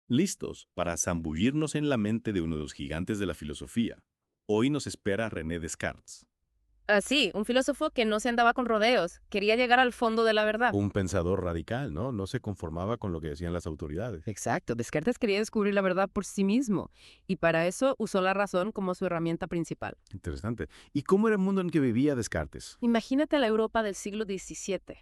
Listos para zambullirnos en la mente de uno de los gigantes de la filosofía. Hoy nos espera René Descartes. Así, un filósofo que no se andaba con rodeos, quería llegar al fondo de la verdad. Un pensador radical, ¿no? No se conformaba con lo que decían las autoridades. Exacto, Descartes quería descubrir la verdad por sí mismo, y para eso usó la razón como su herramienta principal. Interesante. ¿Y cómo era el mundo en que vivía Descartes? Imagínate la Europa del siglo XVII.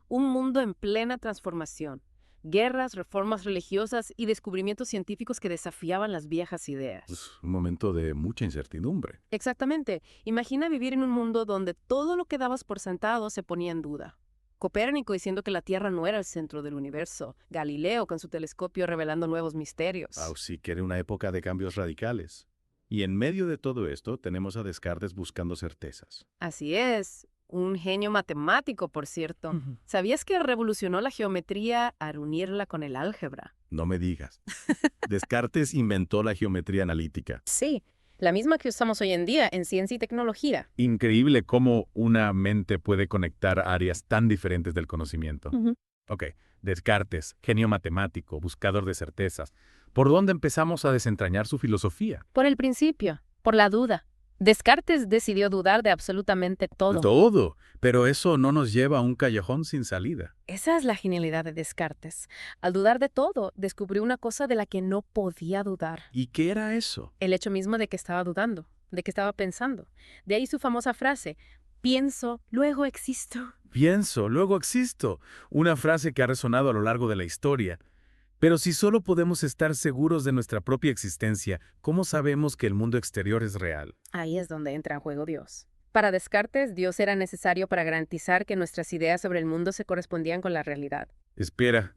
Un mundo en plena transformación. Guerras, reformas religiosas y descubrimientos científicos que desafiaban las viejas ideas. Un momento de mucha incertidumbre. Exactamente. Imagina vivir en un mundo donde todo lo que dabas por sentado se ponía en duda. Copérnico diciendo que la Tierra no era el centro del universo. Galileo con su telescopio revelando nuevos misterios. Sí que era una época de cambios radicales. Y en medio de todo esto tenemos a Descartes buscando certezas. Así es. Un genio matemático, por cierto. ¿Sabías que revolucionó la geometría al unirla con el álgebra? No me digas. Descartes inventó la geometría analítica. Sí, la misma que usamos hoy en día en ciencia y tecnología. Increíble cómo una mente puede conectar áreas tan diferentes del conocimiento. Ok, Descartes, genio matemático, buscador de certezas. ¿Por dónde empezamos a desentrañar su filosofía? Por el principio, por la duda. Descartes decidió dudar de absolutamente todo. Todo, pero eso no nos lleva a un callejón sin salida. Esa es la genialidad de Descartes. Al dudar de todo, descubrió una cosa de la que no podía dudar. ¿Y qué era eso? El hecho mismo de que estaba dudando, de que estaba pensando. De ahí su famosa frase, pienso, luego existo. Pienso, luego existo. Una frase que ha resonado a lo largo de la historia. Pero si solo podemos estar seguros de nuestra propia existencia, ¿cómo sabemos que el mundo exterior es real? Ahí es donde entra en juego Dios. Para Descartes, Dios era necesario para garantizar que nuestras ideas sobre el mundo se correspondían con la realidad. Espera,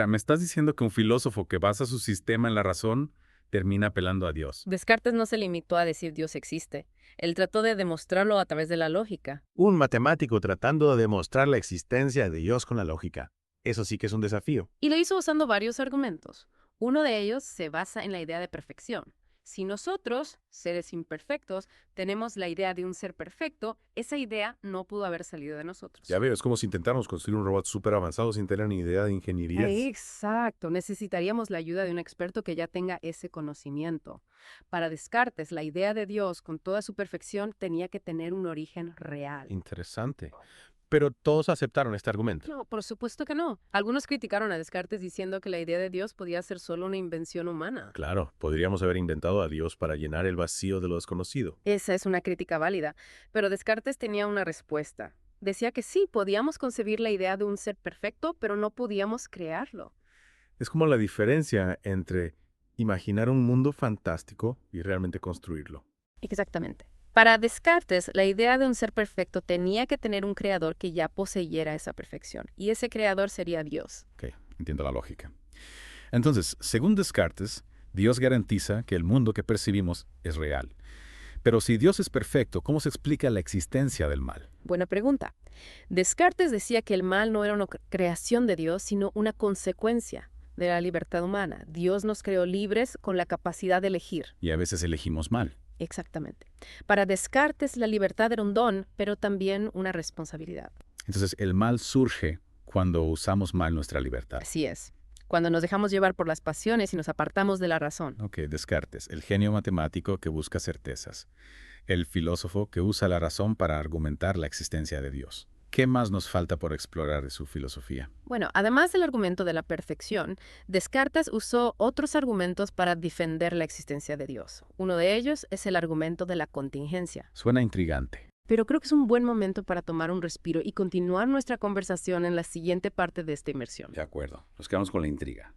¿me estás diciendo que un filósofo que basa su sistema en la razón termina apelando a Dios? Descartes no se limitó a decir Dios existe. Él trató de demostrarlo a través de la lógica. Un matemático tratando de demostrar la existencia de Dios con la lógica. Eso sí que es un desafío. Y lo hizo usando varios argumentos. Uno de ellos se basa en la idea de perfección. Si nosotros, seres imperfectos, tenemos la idea de un ser perfecto, esa idea no pudo haber salido de nosotros. Ya veo, es como si intentáramos construir un robot súper avanzado sin tener ni idea de ingeniería. Exacto, necesitaríamos la ayuda de un experto que ya tenga ese conocimiento. Para Descartes, la idea de Dios con toda su perfección tenía que tener un origen real. Interesante. Pero todos aceptaron este argumento. No, por supuesto que no. Algunos criticaron a Descartes diciendo que la idea de Dios podía ser solo una invención humana. Claro, podríamos haber inventado a Dios para llenar el vacío de lo desconocido. Esa es una crítica válida, pero Descartes tenía una respuesta. Decía que sí, podíamos concebir la idea de un ser perfecto, pero no podíamos crearlo. Es como la diferencia entre imaginar un mundo fantástico y realmente construirlo. Exactamente. Para Descartes, la idea de un ser perfecto tenía que tener un creador que ya poseyera esa perfección, y ese creador sería Dios. Ok, entiendo la lógica. Entonces, según Descartes, Dios garantiza que el mundo que percibimos es real. Pero si Dios es perfecto, ¿cómo se explica la existencia del mal? Buena pregunta. Descartes decía que el mal no era una creación de Dios, sino una consecuencia de la libertad humana. Dios nos creó libres con la capacidad de elegir. Y a veces elegimos mal. Exactamente. Para Descartes, la libertad era un don, pero también una responsabilidad. Entonces, el mal surge cuando usamos mal nuestra libertad. Así es. Cuando nos dejamos llevar por las pasiones y nos apartamos de la razón. Ok, Descartes, el genio matemático que busca certezas. El filósofo que usa la razón para argumentar la existencia de Dios. ¿Qué más nos falta por explorar de su filosofía? Bueno, además del argumento de la perfección, Descartes usó otros argumentos para defender la existencia de Dios. Uno de ellos es el argumento de la contingencia. Suena intrigante. Pero creo que es un buen momento para tomar un respiro y continuar nuestra conversación en la siguiente parte de esta inmersión. De acuerdo, nos quedamos con la intriga.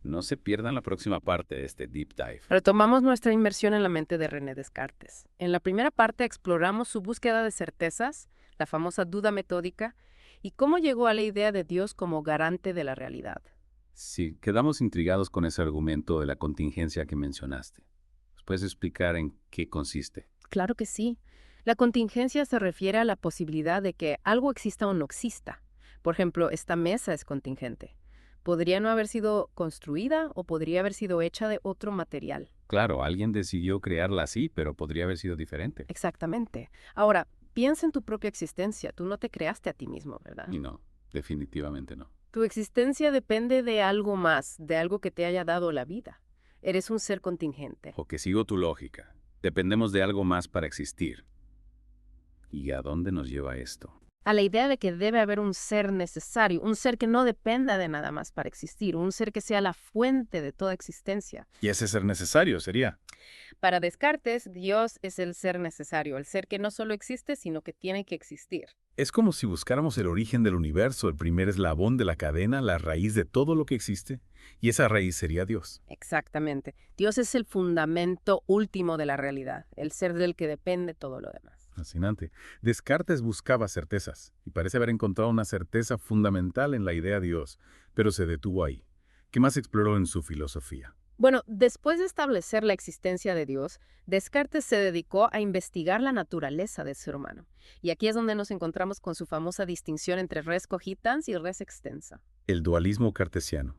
No se pierdan la próxima parte de este Deep Dive. Retomamos nuestra inmersión en la mente de René Descartes. En la primera parte exploramos su búsqueda de certezas, la famosa duda metódica, y cómo llegó a la idea de Dios como garante de la realidad. Sí, quedamos intrigados con ese argumento de la contingencia que mencionaste. ¿Nos puedes explicar en qué consiste? Claro que sí. La contingencia se refiere a la posibilidad de que algo exista o no exista. Por ejemplo, esta mesa es contingente. Podría no haber sido construida o podría haber sido hecha de otro material. Claro, alguien decidió crearla así, pero podría haber sido diferente. Exactamente. Ahora, piensa en tu propia existencia. Tú no te creaste a ti mismo, ¿verdad? Y no, definitivamente no. Tu existencia depende de algo más, de algo que te haya dado la vida. Eres un ser contingente. O que sigo tu lógica. Dependemos de algo más para existir. ¿Y a dónde nos lleva esto? A la idea de que debe haber un ser necesario, un ser que no dependa de nada más para existir, un ser que sea la fuente de toda existencia. Y ese ser necesario sería. Para Descartes, Dios es el ser necesario, el ser que no solo existe, sino que tiene que existir. Es como si buscáramos el origen del universo, el primer eslabón de la cadena, la raíz de todo lo que existe, y esa raíz sería Dios. Exactamente. Dios es el fundamento último de la realidad, el ser del que depende todo lo demás. Fascinante. Descartes buscaba certezas, y parece haber encontrado una certeza fundamental en la idea Dios, pero se detuvo ahí. ¿Qué más exploró en su filosofía? Bueno, después de establecer la existencia de Dios, Descartes se dedicó a investigar la naturaleza del ser humano. Y aquí es donde nos encontramos con su famosa distinción entre res cogitans y res extensa. El dualismo cartesiano.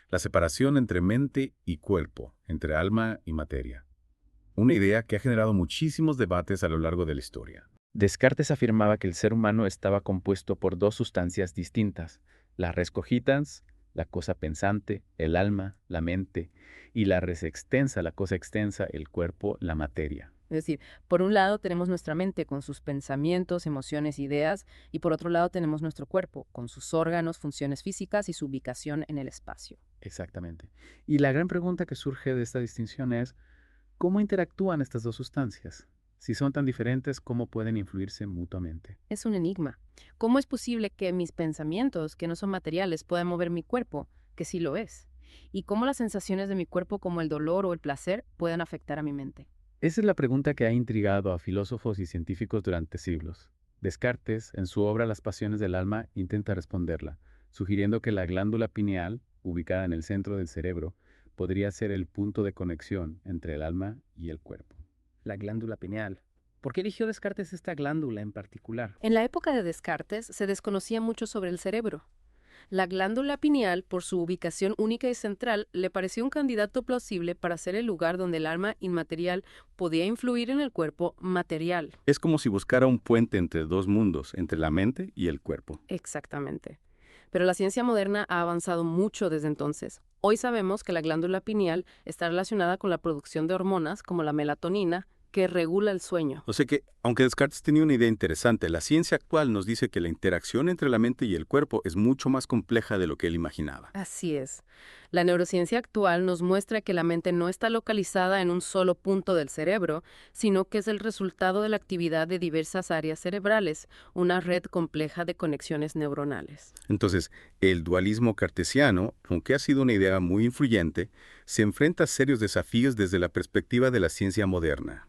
La separación entre mente y cuerpo, entre alma y materia. Una idea que ha generado muchísimos debates a lo largo de la historia. Descartes afirmaba que el ser humano estaba compuesto por dos sustancias distintas, la res cogitans, la cosa pensante, el alma, la mente, y la res extensa, la cosa extensa, el cuerpo, la materia. Es decir, por un lado tenemos nuestra mente con sus pensamientos, emociones, ideas, y por otro lado tenemos nuestro cuerpo con sus órganos, funciones físicas y su ubicación en el espacio. Exactamente. Y la gran pregunta que surge de esta distinción es, ¿cómo interactúan estas dos sustancias? Si son tan diferentes, ¿cómo pueden influirse mutuamente? Es un enigma. ¿Cómo es posible que mis pensamientos, que no son materiales, puedan mover mi cuerpo, que sí lo es? ¿Y cómo las sensaciones de mi cuerpo, como el dolor o el placer, pueden afectar a mi mente? Esa es la pregunta que ha intrigado a filósofos y científicos durante siglos. Descartes, en su obra Las pasiones del alma, intenta responderla, sugiriendo que la glándula pineal, ubicada en el centro del cerebro, podría ser el punto de conexión entre el alma y el cuerpo. La glándula pineal. ¿Por qué eligió Descartes esta glándula en particular? En la época de Descartes se desconocía mucho sobre el cerebro. La glándula pineal, por su ubicación única y central, le pareció un candidato plausible para ser el lugar donde el alma inmaterial podía influir en el cuerpo material. Es como si buscara un puente entre dos mundos, entre la mente y el cuerpo. Exactamente. Pero la ciencia moderna ha avanzado mucho desde entonces. Hoy sabemos que la glándula pineal está relacionada con la producción de hormonas como la melatonina, que regula el sueño. O sea que, aunque Descartes tenía una idea interesante, la ciencia actual nos dice que la interacción entre la mente y el cuerpo es mucho más compleja de lo que él imaginaba. Así es. La neurociencia actual nos muestra que la mente no está localizada en un solo punto del cerebro, sino que es el resultado de la actividad de diversas áreas cerebrales, una red compleja de conexiones neuronales. Entonces, el dualismo cartesiano, aunque ha sido una idea muy influyente, se enfrenta a serios desafíos desde la perspectiva de la ciencia moderna.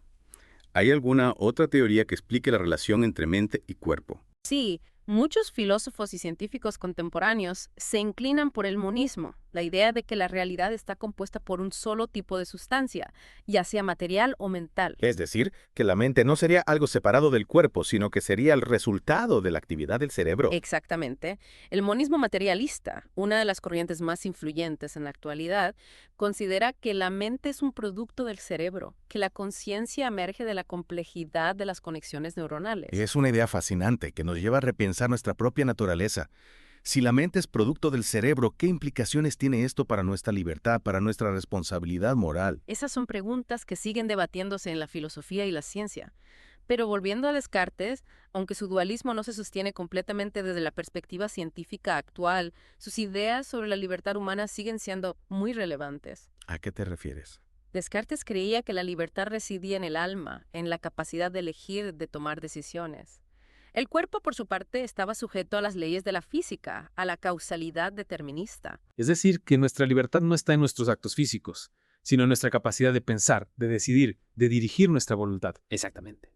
¿Hay alguna otra teoría que explique la relación entre mente y cuerpo? Sí, muchos filósofos y científicos contemporáneos se inclinan por el monismo, la idea de que la realidad está compuesta por un solo tipo de sustancia, ya sea material o mental. Es decir, que la mente no sería algo separado del cuerpo, sino que sería el resultado de la actividad del cerebro. Exactamente. El monismo materialista, una de las corrientes más influyentes en la actualidad, considera que la mente es un producto del cerebro, que la conciencia emerge de la complejidad de las conexiones neuronales. Es una idea fascinante que nos lleva a repensar nuestra propia naturaleza. Si la mente es producto del cerebro, ¿qué implicaciones tiene esto para nuestra libertad, para nuestra responsabilidad moral? Esas son preguntas que siguen debatiéndose en la filosofía y la ciencia. Pero volviendo a Descartes, aunque su dualismo no se sostiene completamente desde la perspectiva científica actual, sus ideas sobre la libertad humana siguen siendo muy relevantes. ¿A qué te refieres? Descartes creía que la libertad residía en el alma, en la capacidad de elegir, de tomar decisiones. El cuerpo, por su parte, estaba sujeto a las leyes de la física, a la causalidad determinista. Es decir, que nuestra libertad no está en nuestros actos físicos, sino en nuestra capacidad de pensar, de decidir, de dirigir nuestra voluntad. Exactamente.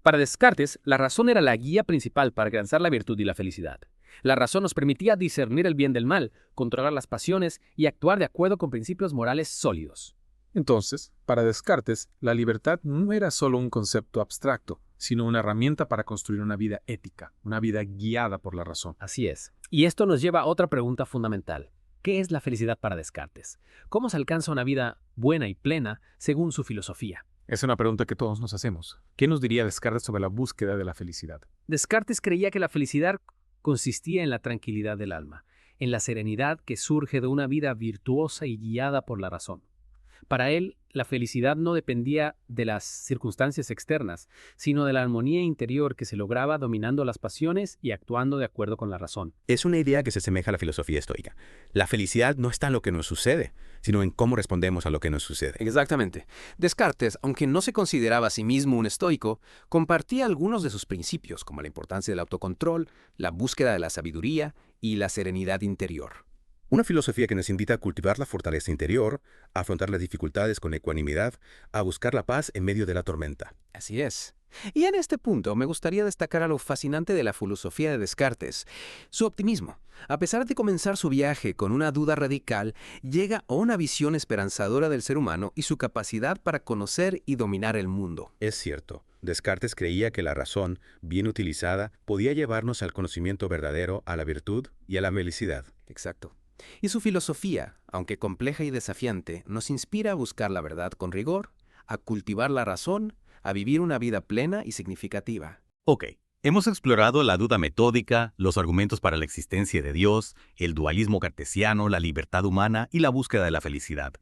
Para Descartes, la razón era la guía principal para alcanzar la virtud y la felicidad. La razón nos permitía discernir el bien del mal, controlar las pasiones y actuar de acuerdo con principios morales sólidos. Entonces, para Descartes, la libertad no era solo un concepto abstracto, sino una herramienta para construir una vida ética, una vida guiada por la razón. Así es. Y esto nos lleva a otra pregunta fundamental. ¿Qué es la felicidad para Descartes? ¿Cómo se alcanza una vida buena y plena según su filosofía? Es una pregunta que todos nos hacemos. ¿Qué nos diría Descartes sobre la búsqueda de la felicidad? Descartes creía que la felicidad consistía en la tranquilidad del alma, en la serenidad que surge de una vida virtuosa y guiada por la razón. Para él, la felicidad no dependía de las circunstancias externas, sino de la armonía interior que se lograba dominando las pasiones y actuando de acuerdo con la razón. Es una idea que se asemeja a la filosofía estoica. La felicidad no está en lo que nos sucede, sino en cómo respondemos a lo que nos sucede. Exactamente. Descartes, aunque no se consideraba a sí mismo un estoico, compartía algunos de sus principios, como la importancia del autocontrol, la búsqueda de la sabiduría y la serenidad interior. Una filosofía que nos invita a cultivar la fortaleza interior, a afrontar las dificultades con ecuanimidad, a buscar la paz en medio de la tormenta. Así es. Y en este punto me gustaría destacar algo fascinante de la filosofía de Descartes, su optimismo. A pesar de comenzar su viaje con una duda radical, llega a una visión esperanzadora del ser humano y su capacidad para conocer y dominar el mundo. Es cierto, Descartes creía que la razón, bien utilizada, podía llevarnos al conocimiento verdadero, a la virtud y a la felicidad. Exacto. Y su filosofía, aunque compleja y desafiante, nos inspira a buscar la verdad con rigor, a cultivar la razón, a vivir una vida plena y significativa. Ok, hemos explorado la duda metódica, los argumentos para la existencia de Dios, el dualismo cartesiano, la libertad humana y la búsqueda de la felicidad.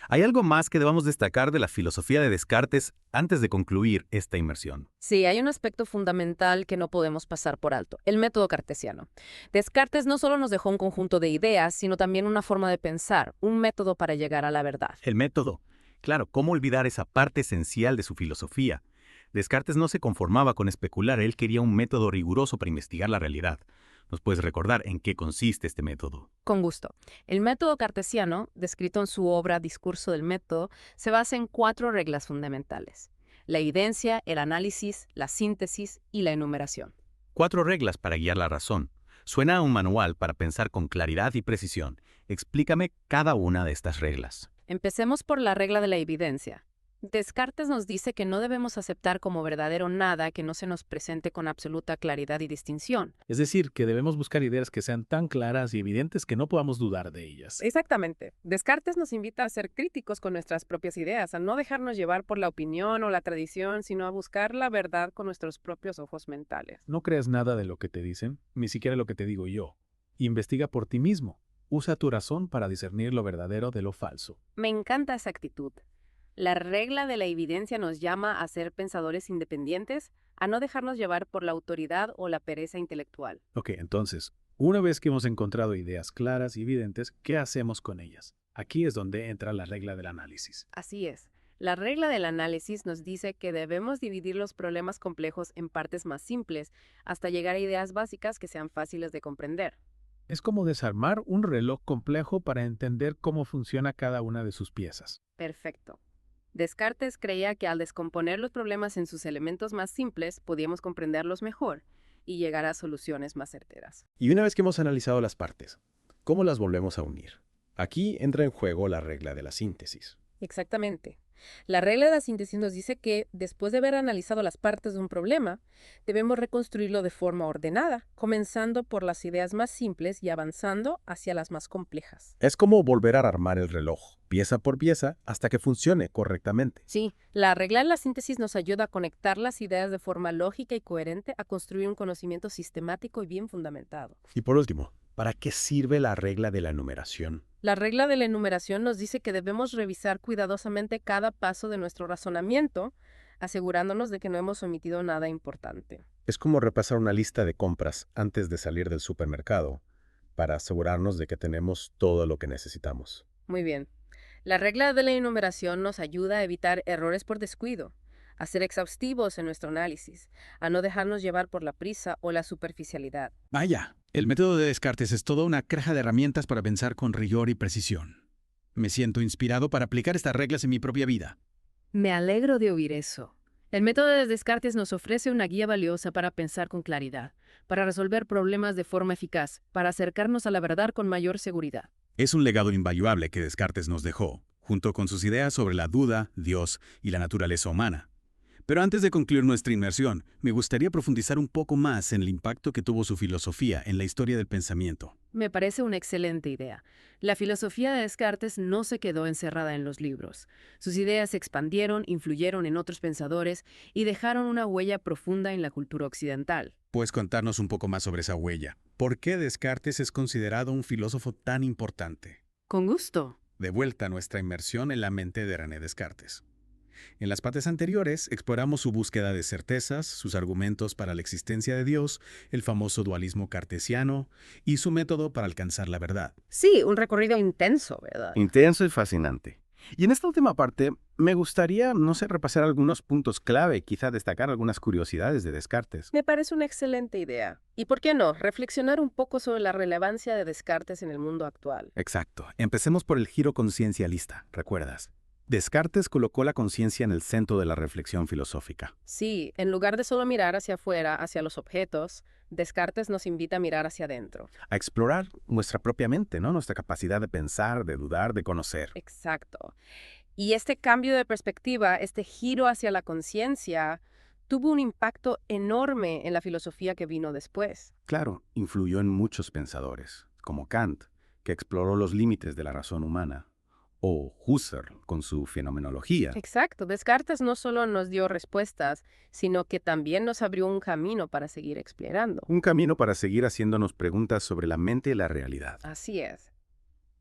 ¿Hay algo más que debamos destacar de la filosofía de Descartes antes de concluir esta inmersión? Sí, hay un aspecto fundamental que no podemos pasar por alto, el método cartesiano. Descartes no solo nos dejó un conjunto de ideas, sino también una forma de pensar, un método para llegar a la verdad. El método. Claro, ¿cómo olvidar esa parte esencial de su filosofía? Descartes no se conformaba con especular, él quería un método riguroso para investigar la realidad. ¿Nos puedes recordar en qué consiste este método? Con gusto. El método cartesiano, descrito en su obra Discurso del método, se basa en 4 reglas fundamentales: la evidencia, el análisis, la síntesis y la enumeración. 4 reglas para guiar la razón. Suena a un manual para pensar con claridad y precisión. Explícame cada una de estas reglas. Empecemos por la regla de la evidencia. Descartes nos dice que no debemos aceptar como verdadero nada que no se nos presente con absoluta claridad y distinción. Es decir, que debemos buscar ideas que sean tan claras y evidentes que no podamos dudar de ellas. Exactamente. Descartes nos invita a ser críticos con nuestras propias ideas, a no dejarnos llevar por la opinión o la tradición, sino a buscar la verdad con nuestros propios ojos mentales. No creas nada de lo que te dicen, ni siquiera lo que te digo yo. Investiga por ti mismo. Usa tu razón para discernir lo verdadero de lo falso. Me encanta esa actitud. La regla de la evidencia nos llama a ser pensadores independientes, a no dejarnos llevar por la autoridad o la pereza intelectual. Ok, entonces, una vez que hemos encontrado ideas claras y evidentes, ¿qué hacemos con ellas? Aquí es donde entra la regla del análisis. Así es. La regla del análisis nos dice que debemos dividir los problemas complejos en partes más simples, hasta llegar a ideas básicas que sean fáciles de comprender. Es como desarmar un reloj complejo para entender cómo funciona cada una de sus piezas. Perfecto. Descartes creía que al descomponer los problemas en sus elementos más simples, podíamos comprenderlos mejor y llegar a soluciones más certeras. Y una vez que hemos analizado las partes, ¿cómo las volvemos a unir? Aquí entra en juego la regla de la síntesis. Exactamente. La regla de la síntesis nos dice que, después de haber analizado las partes de un problema, debemos reconstruirlo de forma ordenada, comenzando por las ideas más simples y avanzando hacia las más complejas. Es como volver a armar el reloj, pieza por pieza, hasta que funcione correctamente. Sí, la regla de la síntesis nos ayuda a conectar las ideas de forma lógica y coherente, a construir un conocimiento sistemático y bien fundamentado. Y por último, ¿para qué sirve la regla de la enumeración? La regla de la enumeración nos dice que debemos revisar cuidadosamente cada paso de nuestro razonamiento, asegurándonos de que no hemos omitido nada importante. Es como repasar una lista de compras antes de salir del supermercado, para asegurarnos de que tenemos todo lo que necesitamos. Muy bien. La regla de la enumeración nos ayuda a evitar errores por descuido, a ser exhaustivos en nuestro análisis, a no dejarnos llevar por la prisa o la superficialidad. Vaya, el método de Descartes es toda una caja de herramientas para pensar con rigor y precisión. Me siento inspirado para aplicar estas reglas en mi propia vida. Me alegro de oír eso. El método de Descartes nos ofrece una guía valiosa para pensar con claridad, para resolver problemas de forma eficaz, para acercarnos a la verdad con mayor seguridad. Es un legado invaluable que Descartes nos dejó, junto con sus ideas sobre la duda, Dios y la naturaleza humana. Pero antes de concluir nuestra inmersión, me gustaría profundizar un poco más en el impacto que tuvo su filosofía en la historia del pensamiento. Me parece una excelente idea. La filosofía de Descartes no se quedó encerrada en los libros. Sus ideas se expandieron, influyeron en otros pensadores y dejaron una huella profunda en la cultura occidental. ¿Puedes contarnos un poco más sobre esa huella? ¿Por qué Descartes es considerado un filósofo tan importante? Con gusto. De vuelta a nuestra inmersión en la mente de René Descartes. En las partes anteriores exploramos su búsqueda de certezas, sus argumentos para la existencia de Dios, el famoso dualismo cartesiano y su método para alcanzar la verdad. Sí, un recorrido intenso, ¿verdad? Intenso y fascinante. Y en esta última parte, me gustaría, repasar algunos puntos clave, quizá destacar algunas curiosidades de Descartes. Me parece una excelente idea. ¿Y por qué no? Reflexionar un poco sobre la relevancia de Descartes en el mundo actual. Exacto. Empecemos por el giro conciencialista, ¿recuerdas? Descartes colocó la conciencia en el centro de la reflexión filosófica. Sí, en lugar de solo mirar hacia afuera, hacia los objetos, Descartes nos invita a mirar hacia adentro. A explorar nuestra propia mente, ¿no? Nuestra capacidad de pensar, de dudar, de conocer. Exacto. Y este cambio de perspectiva, este giro hacia la conciencia, tuvo un impacto enorme en la filosofía que vino después. Claro, influyó en muchos pensadores, como Kant, que exploró los límites de la razón humana, o Husserl, con su fenomenología. Exacto. Descartes no solo nos dio respuestas, sino que también nos abrió un camino para seguir explorando. Un camino para seguir haciéndonos preguntas sobre la mente y la realidad. Así es.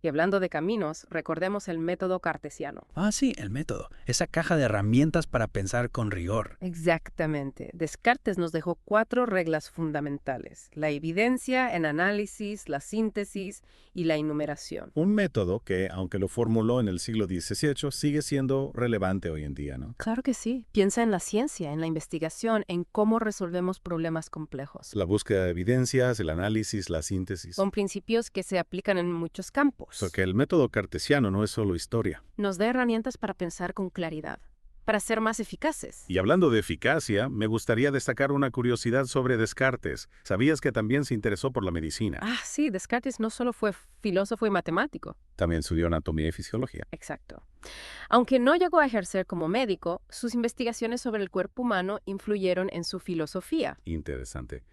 Y hablando de caminos, recordemos el método cartesiano. Ah, sí, el método. Esa caja de herramientas para pensar con rigor. Exactamente. Descartes nos dejó 4 reglas fundamentales: la evidencia, el análisis, la síntesis y la enumeración. Un método que, aunque lo formuló en el siglo XVIII, sigue siendo relevante hoy en día, ¿no? Claro que sí. Piensa en la ciencia, en la investigación, en cómo resolvemos problemas complejos. La búsqueda de evidencias, el análisis, la síntesis. Son principios que se aplican en muchos campos. Porque el método cartesiano no es solo historia. Nos da herramientas para pensar con claridad, para ser más eficaces. Y hablando de eficacia, me gustaría destacar una curiosidad sobre Descartes. ¿Sabías que también se interesó por la medicina? Ah, sí, Descartes no solo fue filósofo y matemático. También estudió anatomía y fisiología. Exacto. Aunque no llegó a ejercer como médico, sus investigaciones sobre el cuerpo humano influyeron en su filosofía. Interesante.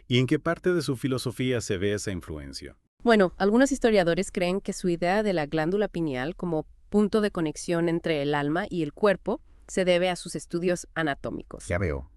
¿Y en qué parte de su filosofía se ve esa influencia? Bueno, algunos historiadores creen que su idea de la glándula pineal como punto de conexión entre el alma y el cuerpo se debe a sus estudios anatómicos. Ya veo.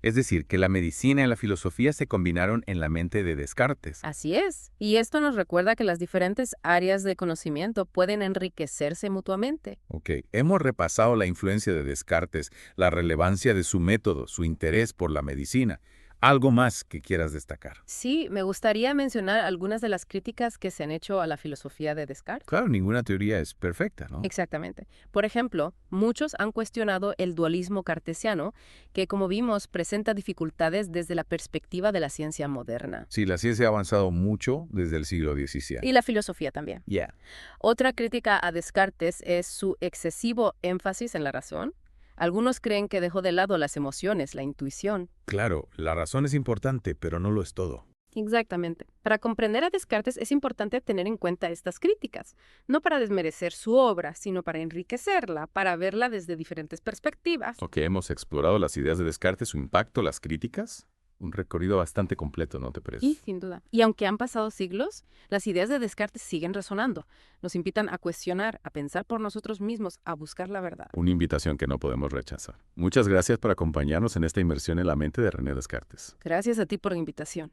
Es decir, que la medicina y la filosofía se combinaron en la mente de Descartes. Así es. Y esto nos recuerda que las diferentes áreas de conocimiento pueden enriquecerse mutuamente. Ok, hemos repasado la influencia de Descartes, la relevancia de su método, su interés por la medicina. ¿Algo más que quieras destacar? Sí, me gustaría mencionar algunas de las críticas que se han hecho a la filosofía de Descartes. Claro, ninguna teoría es perfecta, ¿no? Exactamente. Por ejemplo, muchos han cuestionado el dualismo cartesiano, que como vimos presenta dificultades desde la perspectiva de la ciencia moderna. Sí, la ciencia ha avanzado mucho desde el siglo XVII. Y la filosofía también. Ya. Otra crítica a Descartes es su excesivo énfasis en la razón. Algunos creen que dejó de lado las emociones, la intuición. Claro, la razón es importante, pero no lo es todo. Exactamente. Para comprender a Descartes es importante tener en cuenta estas críticas, no para desmerecer su obra, sino para enriquecerla, para verla desde diferentes perspectivas. Ok, hemos explorado las ideas de Descartes, su impacto, las críticas. Un recorrido bastante completo, ¿no te parece? Y sin duda. Y aunque han pasado siglos, las ideas de Descartes siguen resonando. Nos invitan a cuestionar, a pensar por nosotros mismos, a buscar la verdad. Una invitación que no podemos rechazar. Muchas gracias por acompañarnos en esta inmersión en la mente de René Descartes. Gracias a ti por la invitación.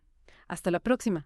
Hasta la próxima.